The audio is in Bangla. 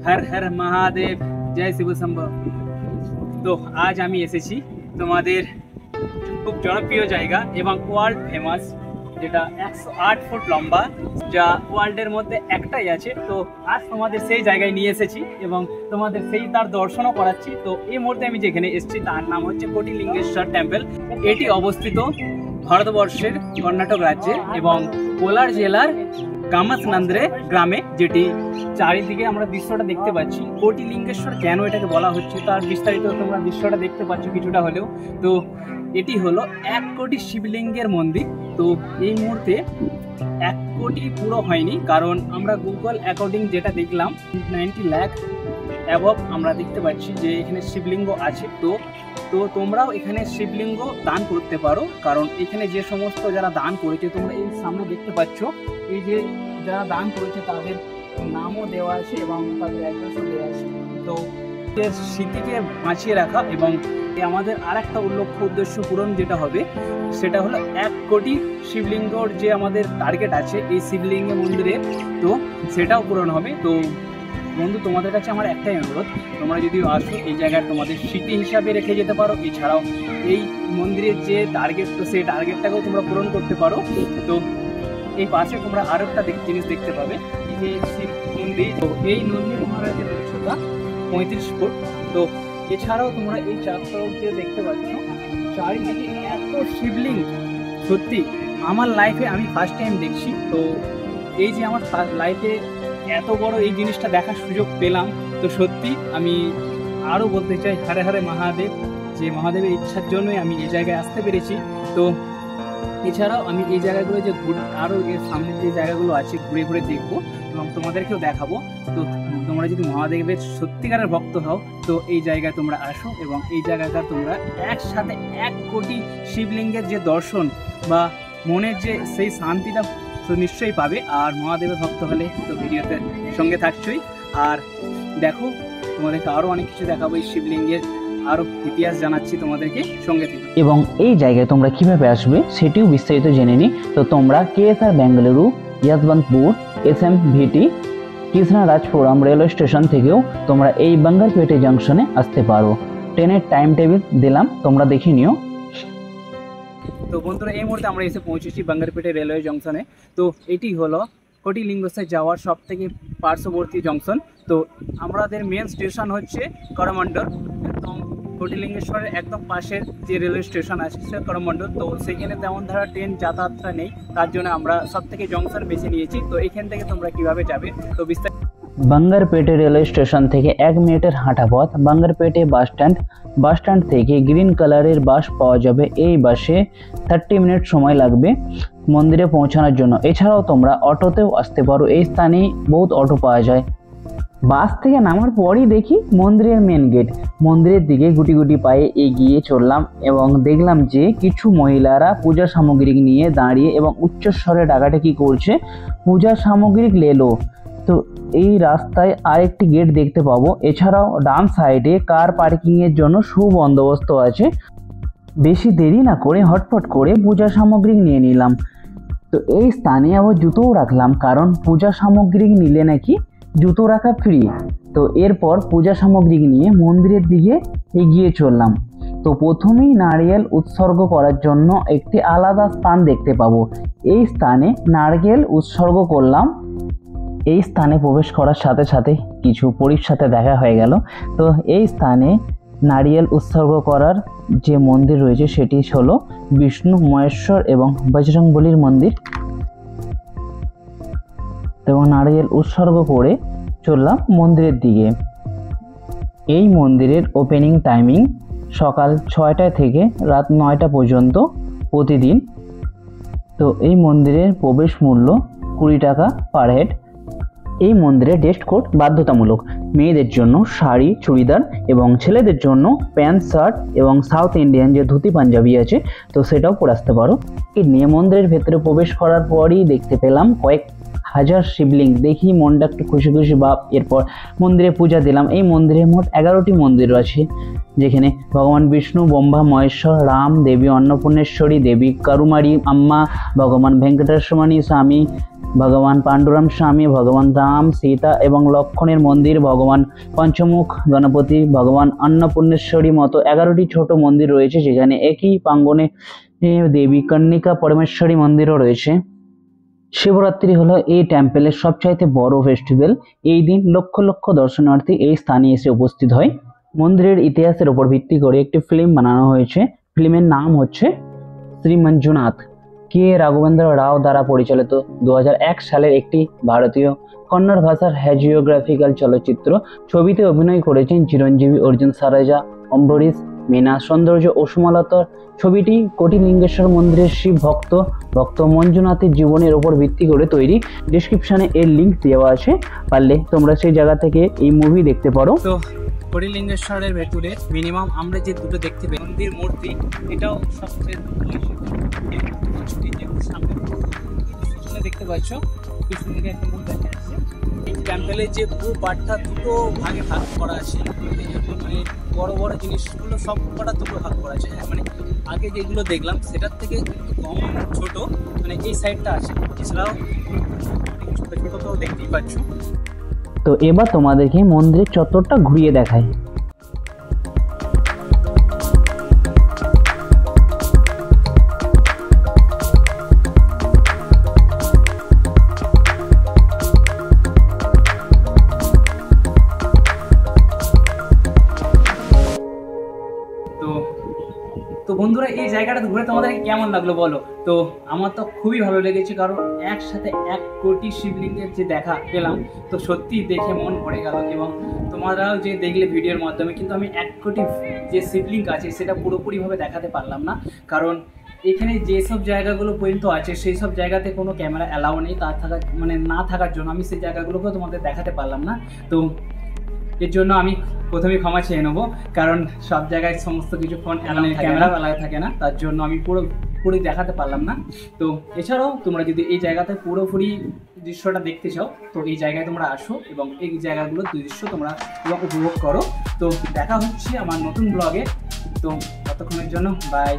হর হর মহাদেব, জয় শিব শম্ভ। তো আজ আমি এসেছি তোমাদের খুব জনপ্রিয় জায়গা এবং ওয়ার্ল্ড ফেমাস, যেটা 108 ফুট লম্বা, যা ওয়ার্ল্ডের মধ্যে একটাই আছে। তো আজ তোমাদের সেই জায়গায় নিয়ে এসেছি এবং তোমাদের সেই তার দর্শনও করাচ্ছি। তো এই মুহূর্তে আমি যেখানে এসেছি তার নাম হচ্ছে কোটিলিঙ্গেশ্বর টেম্পল। এটি অবস্থিত ভারতবর্ষের কর্ণাটক রাজ্যে এবং কোলার জেলার কামাসনান্দ্রে গ্রামে, যেটি চারিদিকে আমরা দৃশ্যটা দেখতে পাচ্ছি। কোটিলিঙ্গেশ্বর কেন এটাকে বলা হচ্ছে তার বিস্তারিত তোমরা দৃশ্যটা দেখতে পাচ্ছ কিছুটা হলেও। তো এটি হলো 1 কোটি শিবলিঙ্গের মন্দির। তো এই মুহূর্তে 1 কোটি পুরো হয়নি, কারণ আমরা গুগল অ্যাকর্ডিং যেটা দেখলাম 90 লাখ অ্যাবভ আমরা দেখতে পাচ্ছি যে এখানে শিবলিঙ্গ আছে। তো তোমরাও এখানে শিবলিঙ্গ দান করতে পারো, কারণ এখানে যে সমস্ত যারা দান করেছে তোমরা এই সামনে দেখতে পাচ্ছ, এই যে যারা দান করেছে তাদের নামও দেওয়া আছে এবং তাদের অ্যাড্রেসও দেওয়া আছে। তো এর স্মৃতিকে বাঁচিয়ে রাখা এবং আমাদের আর একটা লক্ষ্য উদ্দেশ্য পূরণ যেটা হবে সেটা হলো 1 কোটি শিবলিঙ্গর যে আমাদের টার্গেট আছে এই শিবলিঙ্গ মন্দিরে, তো সেটাও পূরণ হবে। তো বন্ধু, তোমাদের কাছে আমার একটাই অনুরোধ, তোমরা যদি আসো এই জায়গায় তোমাদের স্মৃতি হিসাবে রেখে যেতে পারো। এছাড়াও এই মন্দিরের যে টার্গেট, তো সেই টার্গেটটাকেও তোমরা পূরণ করতে পারো। তো এই পাশে তোমরা আরও একটা জিনিস দেখতে পাবে, এই যে শিব মন্দির। তো এই নন্দী মহারাজের উচ্চতা 35 ফুট। তো এছাড়াও তোমরা এই চারতরফে দেখতে পাচ্ছ চারিদিকে এত শিবলিঙ্গ, সত্যি আমার লাইফে আমি ফার্স্ট টাইম দেখছি। তো এই যে আমার লাইফে এত বড় এই জিনিসটা দেখার সুযোগ পেলাম, তো সত্যি আমি আরও বলতে চাই হরে হরে মহাদেব, যে মহাদেবের ইচ্ছার জন্যই আমি এই জায়গায় আসতে পেরেছি। তো এছাড়াও আমি এই জায়গাগুলো যে আরও এর সামনে যে জায়গাগুলো আছে ঘুরে ঘুরে দেখবো এবং তোমাদেরকেও দেখাবো। তো তোমরা যদি মহাদেবের সত্যিকারের ভক্ত হও তো এই জায়গায় তোমরা আসো এবং এই জায়গাটা তোমরা একসাথে 1 কোটি শিবলিঙ্গের যে দর্শন বা মনের যে সেই শান্তিটা তো নিশ্চয়ই পাবে। আর মহাদেবের ভক্ত হলে তো ভিডিওতে সঙ্গে থাকছই। আর দেখো, তোমাদেরকে আরও অনেক কিছু দেখাবো, এই শিবলিঙ্গের আরও ইতিহাস জানাচ্ছি তোমাদেরকে, সঙ্গে থেকে। এবং এই জায়গায় তোমরা কিভাবে আসবে সেটিও বিস্তারিত জেনে নিই। তো তোমরা KSR Bengaluru, Yeshwantpur, SMVT, Krishnarajapuram railway station থেকেও তোমরা এই বাঙ্গারপেটে জাংশনে আসতে পারো। ট্রেনের টাইম টেবিল দিলাম, তোমরা দেখে নিও। তো বন্ধুরা, এই মুহূর্তে আমরা এসে পৌঁছেছি বাঙ্গারপেটে রেলওয়ে জংশনে। তো এটি হলো কোটিলিঙ্গেশ্বর যাওয়ার সব থেকে পার্শ্ববর্তী জংশন। তো আমাদের মেন স্টেশন হচ্ছে করমণ্ডল, একদম কোটিলিঙ্গেশ্বরের একদম পাশের যে রেলওয়ে স্টেশন আছে সে করমণ্ডল। তো সেখানে তেমন ধারা ট্রেন যাতায়াতটা নেই, তার জন্য আমরা সব থেকে জংশন বেছে নিয়েছি। তো এখান থেকে তোমরা কিভাবে যাবে তো বিস্তারিত। বাঙ্গারপেটে রেলওয়ে স্টেশন থেকে 1 মিনিটের হাঁটা পথ। বাঙ্গারপেটে বাস স্ট্যান্ড থেকে গ্রিন কালারের বাস পাওয়া যাবে। এই বাসে 30 মিনিট সময় লাগবে মন্দিরে পৌঁছানোর জন্য। এছাড়াও তোমরা অটোতেও আসতে পারো, এই স্থানে বহুত অটো পাওয়া যায়। বাস থেকে নামার পরই দেখি মন্দিরের মেন গেট। মন্দিরের দিকে গুটি গুটি পায়ে এগিয়ে চললাম এবং দেখলাম যে কিছু মহিলারা পূজা সামগ্রী নিয়ে দাঁড়িয়ে এবং উচ্চস্বরে ডাকাডাকি করছে, পূজা সামগ্রী লেলো। তো এই রাস্তায় আরেকটি গেট দেখতে পাবো। এছাড়াও ডান সাইডে কার পার্কিংয়ের জন্য সুবন্দোবস্ত আছে। বেশি দেরি না করে হটপট করে পূজা সামগ্রী নিয়ে নিলাম। তো এই স্থানে আবার জুতোও রাখলাম, কারণ পূজা সামগ্রী নিলে নাকি জুতো রাখা ফ্রি। তো এরপর পূজা সামগ্রী নিয়ে মন্দিরের দিকে এগিয়ে চললাম। তো প্রথমেই নারিয়েল উৎসর্গ করার জন্য একটি আলাদা স্থান দেখতে পাবো। এই স্থানে নারকেল উৎসর্গ করলাম। এই স্থানে প্রবেশ করার সাথে সাথে কিছু পরীর সাথে দেখা হয়ে গেল। তো এই স্থানে নারিয়েল উৎসর্গ করার যে মন্দির রয়েছে সেটি হলো বিষ্ণু, মহেশ্বর এবং বজরংবলীর মন্দির। এবং নারিয়েল উৎসর্গ করে চললাম মন্দিরের দিকে। এই মন্দিরের ওপেনিং টাইমিং সকাল 6টা থেকে রাত 9টা পর্যন্ত প্রতিদিন। তো এই মন্দিরের প্রবেশ মূল্য 20 টাকা পার হেড। এই মন্দিরে ড্রেস কোড বাধ্যতামূলক। মেয়েদের জন্য শাড়ি, চুড়িদার এবং ছেলেদের জন্য প্যান্ট, শার্ট এবং সাউথ ইন্ডিয়ান যে ধুতি পাঞ্জাবি আছে তো সেটাও পরে আসতে পারো। এই নিয়ে মন্দিরের ভেতরে প্রবেশ করার পরই দেখতে পেলাম কয়েক 1000 শিবলিঙ্গ দেখি মনটা একটু খুশি খুশি ভাব। এরপর মন্দিরে পূজা দিলাম। এই মন্দিরে মোট 11টি মন্দির আছে, যেখানে ভগবান বিষ্ণু, ব্রহ্মা, মহেশ্বর, রাম, দেবী অন্নপূর্ণেশ্বরী, দেবী কারুমারি আম্মা, ভগবান ভেঙ্কটেশ্বরী স্বামী, ভগবান পাণ্ডুরাম স্বামী, ভগবান রাম, সীতা এবং লক্ষণের মন্দির, ভগবান পঞ্চমুখ গণপতি, ভগবান অন্নপূর্ণেশ্বরী মতো 11টি ছোট মন্দির রয়েছে, যেখানে একই প্রাঙ্গণে দেবী কর্ণিকা পরমেশ্বরী মন্দিরও রয়েছে। শিবরাত্রি হলো এই টেম্পলের সবচাইতে বড় ফেস্টিভ্যাল। এই দিন লক্ষ লক্ষ দর্শনার্থী এই স্থানে এসে উপস্থিত হয়। মন্দিরের ইতিহাসের উপর ভিত্তি করে একটি ফিল্ম বানানো হয়েছে। ফিল্মের নাম হচ্ছে শ্রী মঞ্জুনাথ, কে রাঘবেন্দ্র রাও দ্বারা পরিচালিত 2001 সালের একটি ভারতীয় কন্নড় ভাষার হ্যাজিওগ্রাফিক্যাল চলচ্চিত্র। ছবিতে অভিনয় করেছেন চিরঞ্জীবী, অর্জুন সারেজা, অম্বরীশ, মীনা, সৌন্দর্য ও সুমলতা। ছবিটি কোটিলিঙ্গেশ্বর মন্দিরের শিব ভক্ত মঞ্জুনাথের জীবনের উপর ভিত্তি করে তৈরি। ডেসক্রিপশনে এর লিঙ্ক দেওয়া আছে, পারলে তোমরা সেই জায়গা থেকে এই মুভি দেখতে পারো। তো কোটিলিঙ্গেশ্বরের ভেতরে মিনিমাম আমরা যে দুটো দেখতে পাই মন্দির মূর্তি, এটাও সবচেয়ে সামনে দেখতে পাচ্ছ, পিছন দিকে একটা মূর্তি দেখা যাচ্ছে। এই টেম্পেলের যে পুরো পার্টটা দুটো ভাগে ভাগ করা আছে, মানে বড় বড় জিনিসগুলো সব কটা দুটো ভাগ করা আছে। মানে আগে যেগুলো দেখলাম সেটার থেকে একটু কম ছোট, মানে এই সাইডটা আছে, এছাড়াও ছোট ছোট তো দেখতেই পাচ্ছ। তো এবার তোমাদেরকে মন্দিরের চত্বরটা ঘুরিয়ে দেখাই। তো বন্ধুরা, এই জায়গাটা ঘুরে তোমাদের কেমন লাগলো বলো? তো আমার তো খুবই ভালো লেগেছে, কারণ একসাথে 1 কোটি শিবলিঙ্গের যে দেখা পেলাম, তো সত্যি দেখে মন ভরে গেল। এবং তোমরাও যে দেখলে ভিডিওর মাধ্যমে, কিন্তু আমি 1 কোটি যে শিবলিঙ্গ আছে সেটা পুরোপুরিভাবে দেখাতে পারলাম না, কারণ এখানে যেসব জায়গাগুলো পর্যন্ত আছে সেই সব জায়গাতে কোনো ক্যামেরা অ্যালাউ নেই, না থাকার জন্য আমি সেই জায়গাগুলোকেও তোমাদের দেখাতে পারলাম না। তো এর জন্য আমি প্রথমে ক্ষমা চেয়ে নেবো, কারণ সব জায়গায় সমস্ত কিছু ফোন ক্যামেরা অ্যালাউ থাকে না, তার জন্য আমি পুরোপুরি দেখাতে পারলাম না। তো এছাড়াও তোমরা যদি এই জায়গাতে পুরোপুরি দৃশ্যটা দেখতে চাও, তো এই জায়গায় তোমরা আসো এবং এই জায়গাগুলোর দৃশ্য তোমরা উপভোগ করো। তো দেখা হচ্ছে আমার নতুন ব্লগে। তো ততক্ষণের জন্য বাই।